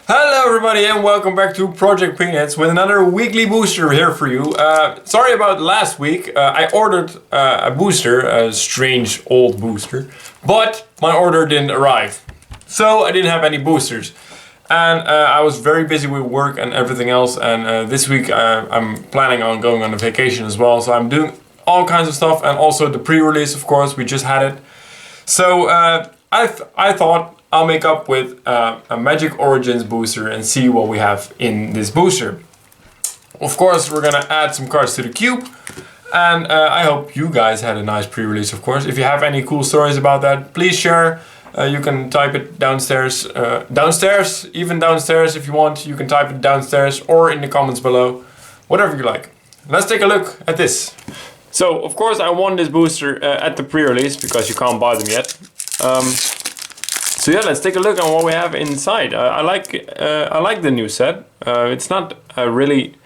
Hello everybody and welcome back to Project Peanuts with another weekly booster here for you. Sorry about last week, I ordered a booster, a strange old booster, but my order didn't arrive. So I didn't have any boosters. And I was very busy with work and everything else, and this week I'm planning on going on a vacation as well. So I'm doing all kinds of stuff, and also the pre-release, of course, we just had it. So I thought I'll make up with a Magic Origins booster and see what we have in this booster. Of course, we're gonna add some cards to the cube, and I hope you guys had a nice pre-release, of course. If you have any cool stories about that, please share. You can type it downstairs, even downstairs if you want. You can type it downstairs or in the comments below, whatever you like. Let's take a look at this. So, of course, I won this booster at the pre-release because you can't buy them yet. So yeah, let's take a look on what we have inside. I like the new set. It's not a really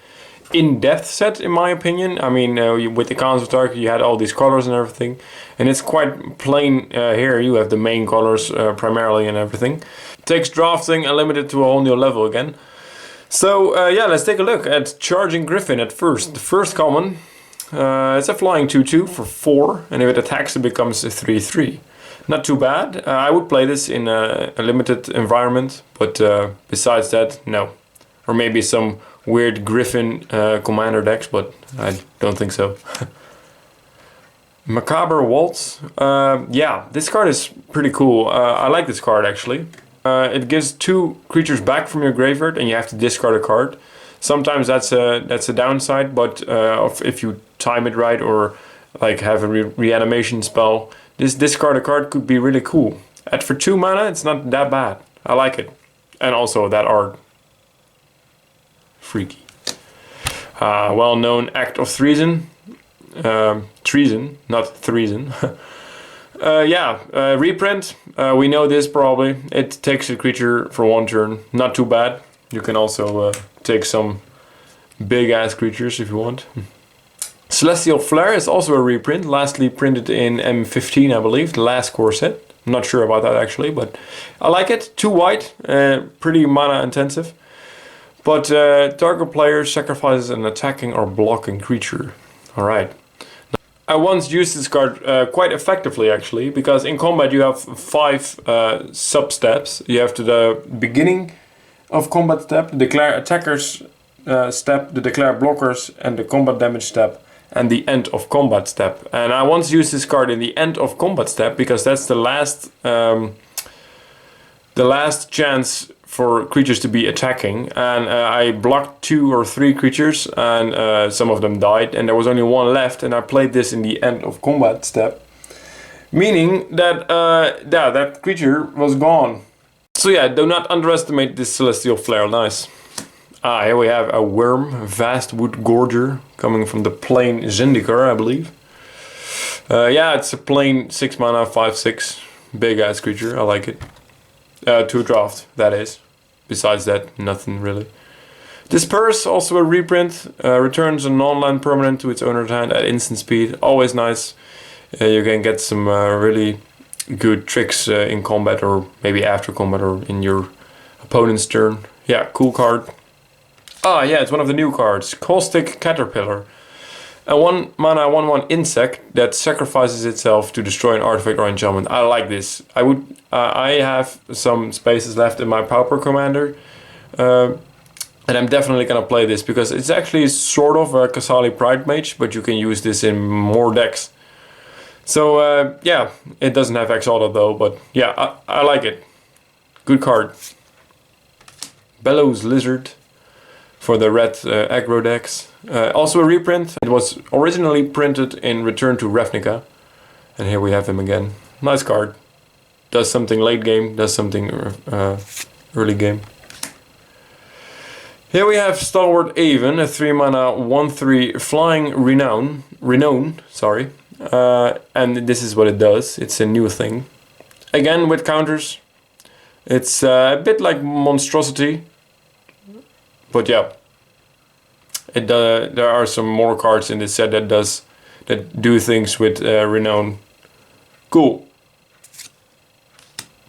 in-depth set in my opinion. I mean, with the Caustic Caterpillar you had all these colors and everything, and it's quite plain here. You have the main colors primarily and everything. Takes drafting and limited to a whole new level again. So yeah, let's take a look at Charging Griffin at first. The first common, it's a flying 2/2 for 4, and if it attacks it becomes a 3/3. Not too bad. I would play this in a limited environment, but besides that, no. Or maybe some weird Griffin commander decks, but I don't think so. Macabre Waltz. Yeah, this card is pretty cool. I like this card actually. It gives 2 creatures back from your graveyard, and you have to discard a card. Sometimes that's a downside, but if you time it right or like have a reanimation spell, this discard a card could be really cool. For 2 mana, it's not that bad. I like it. And also that art. Freaky. Well-known act of treason. Treason, not treason. Yeah, reprint. We know this probably. It takes a creature for 1 turn. Not too bad. You can also take some big-ass creatures if you want. Celestial Flair is also a reprint, lastly printed in M15 I believe, the last core set. I'm not sure about that actually, but I like it. 2 white, pretty mana intensive. But target player sacrifices an attacking or blocking creature. Alright. I once used this card quite effectively actually, because in combat you have 5 sub-steps. You have the beginning of combat step, the declare attackers step, the declare blockers, and the combat damage step, and the end of combat step. And I once used this card in the end of combat step because that's the last chance for creatures to be attacking, and I blocked 2 or 3 creatures, and some of them died, and there was only 1 left, and I played this in the end of combat step, meaning that that creature was gone. So yeah, do not underestimate this Celestial Flare. Nice. Here we have a Worm, Vastwood Gorger, coming from the plain Zendikar, I believe. Yeah, it's a plain 6 mana, 5/6, big ass creature, I like it. 2 draft, that is. Besides that, nothing really. Disperse, also a reprint, returns a non-land permanent to its owner's hand at instant speed, always nice. You can get some really good tricks in combat, or maybe after combat, or in your opponent's turn. Yeah, cool card. Ah, yeah, it's one of the new cards. Caustic Caterpillar. A 1 mana 1/1 insect that sacrifices itself to destroy an artifact or enchantment. I like this. I have some spaces left in my Pauper Commander. And I'm definitely gonna play this because it's actually sort of a Kasali Pride Mage, but you can use this in more decks. So yeah, it doesn't have Exalted though, but yeah, I like it. Good card. Bellows Lizard for the red aggro decks. Also a reprint. It was originally printed in Return to Ravnica, and here we have him again. Nice card. Does something late game, does something early game. Here we have Stalwart Aven, a 3 mana 1/3 flying renown, sorry. And this is what it does. It's a new thing. Again with counters. It's a bit like Monstrosity. But yeah, there are some more cards in this set that do things with renown. Cool.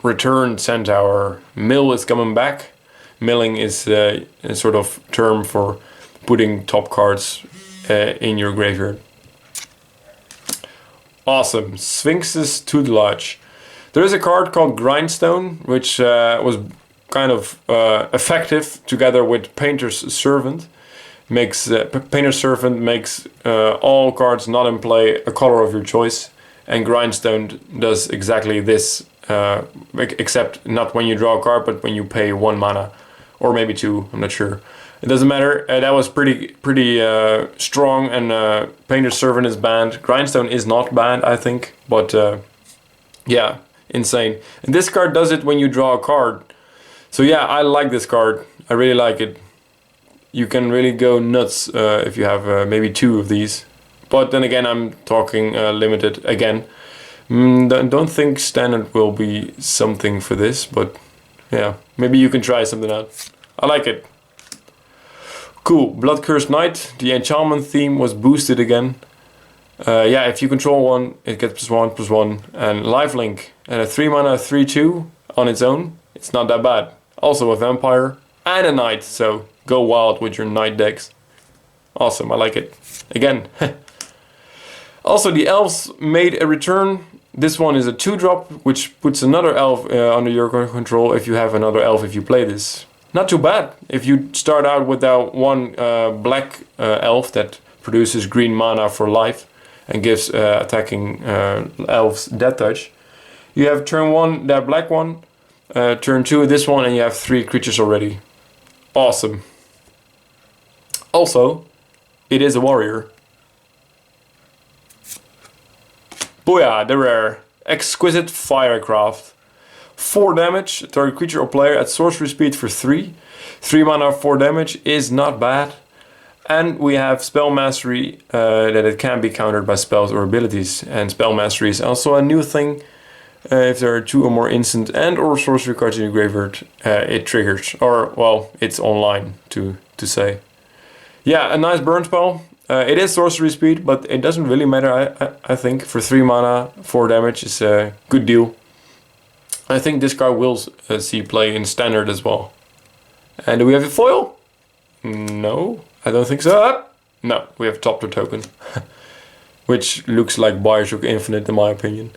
Return Centaur. Mill is coming back. Milling is a sort of term for putting top cards in your graveyard. Awesome. Sphinx's Tutelage. There is a card called Grindstone, which was kind of effective together with Painter's Servant. Painter's Servant makes all cards not in play a color of your choice, and Grindstone does exactly this, except not when you draw a card, but when you pay 1 mana, or maybe 2, I'm not sure. It doesn't matter. That was pretty strong, and Painter's Servant is banned. Grindstone is not banned, I think, but yeah, insane. And this card does it when you draw a card. So yeah, I like this card. I really like it. You can really go nuts if you have maybe 2 of these. But then again, I'm talking limited again. Don't think standard will be something for this, but yeah, maybe you can try something out. I like it. Cool. Bloodcursed Knight. The enchantment theme was boosted again. Yeah, if you control one, it gets +1/+1. And lifelink and a 3 mana 3/2 on its own. It's not that bad. Also a vampire and a knight, so go wild with your knight decks. Awesome, I like it. Again. Also, the elves made a return. This one is a 2-drop, which puts another elf under your control if you have another elf if you play this. Not too bad. If you start out with that one black elf that produces green mana for life and gives attacking elves death touch, you have turn 1 that black one, turn 2 this one, and you have 3 creatures already. Awesome. Also, it is a warrior. Booyah, the rare. Exquisite Firecraft. 4 damage, target creature or player at sorcery speed for 3. 3 mana, 4 damage is not bad. And we have Spell Mastery, that it can be countered by spells or abilities. And Spell Mastery is also a new thing. If there are 2 or more instant and or sorcery cards in your graveyard, it triggers. Or, well, it's online to say. Yeah, a nice burn spell. It is sorcery speed, but it doesn't really matter, I think. For 3 mana, 4 damage is a good deal. I think this card will see play in standard as well. And do we have a foil? No, I don't think so. No, we have top the token. Which looks like Bioshock Infinite in my opinion.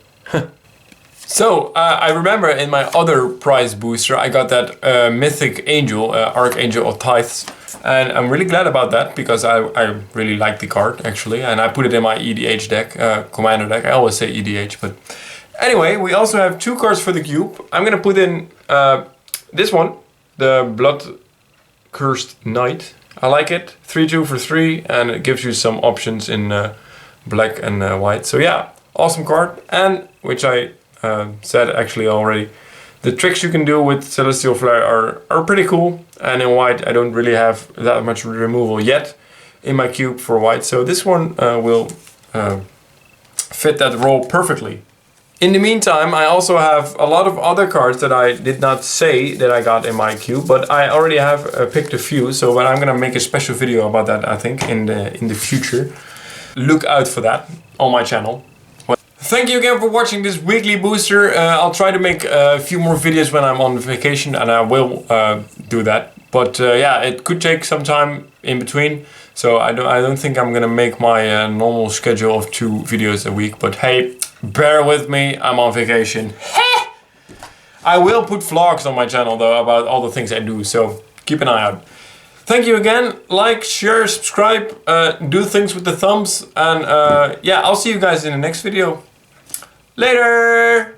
So, I remember in my other prize booster I got that Mythic Angel, Archangel of Tithes. And I'm really glad about that because I really like the card actually. And I put it in my EDH deck, Commander deck. I always say EDH, but... Anyway, we also have 2 cards for the cube. I'm gonna put in this one, the Blood-Cursed Knight. I like it, 3/2 for 3, and it gives you some options in black and white. So yeah, awesome card. And, which I said actually already, the tricks you can do with Celestial Flair are pretty cool. And in white, I don't really have that much removal yet in my cube for white. So this one will fit that role perfectly. In the meantime, I also have a lot of other cards that I did not say that I got in my cube, but I already have picked a few, so I'm gonna make a special video about that, I think, in the future. Look out for that on my channel. Thank you again for watching this weekly booster. I'll try to make a few more videos when I'm on vacation, and I will do that. But yeah, it could take some time in between, so I don't think I'm gonna make my normal schedule of 2 videos a week. But hey, bear with me, I'm on vacation. I will put vlogs on my channel though about all the things I do, so keep an eye out. Thank you again. Like, share, subscribe, do things with the thumbs, and yeah, I'll see you guys in the next video. Later!